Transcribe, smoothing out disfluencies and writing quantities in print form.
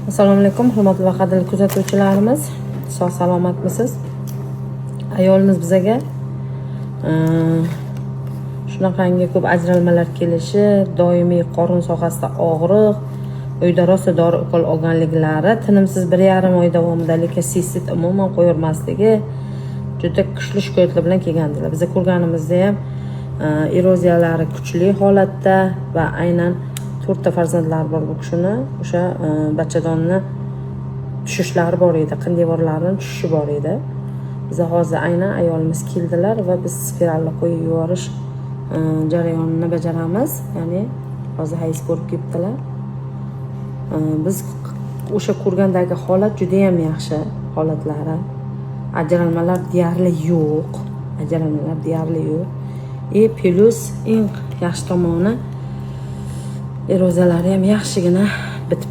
Assalomu alaykum, hurmatli va qadrli kuzatuvchilarimiz. Sog' salomatmisiz? Ayolimiz bizaga shunaqangi ko'p ajralmalar kelishi, doimiy qorin sohasida og'riq, uyda rosa dori ukol olganliklari, tinimsiz 1,5 oy davomida lekin sistit umuman qo'yilmasligi juda kuchli shikoyatlar bilan kelgandilar. Biz ko'rganimizda ham eroziyalari kuchli holatda va aynan 4 ta farzandlari bor bu kishini, o'sha bachadonni tushishlari bor edi, qindevorlarning tushishi bor edi. Biz hozir aynan ayolimiz keldilar va biz spiralni qo'yib yuborish jarayonini bajaramiz. Ya'ni hozir hayz ko'rib kelibdilar. Biz o'sha ko'rgandagi holat juda ham yaxshi holatlari. Ajralmalar deyarli yo'q. Plus eng yaxshi tomoni eroziyalari ham yaxshigina bitib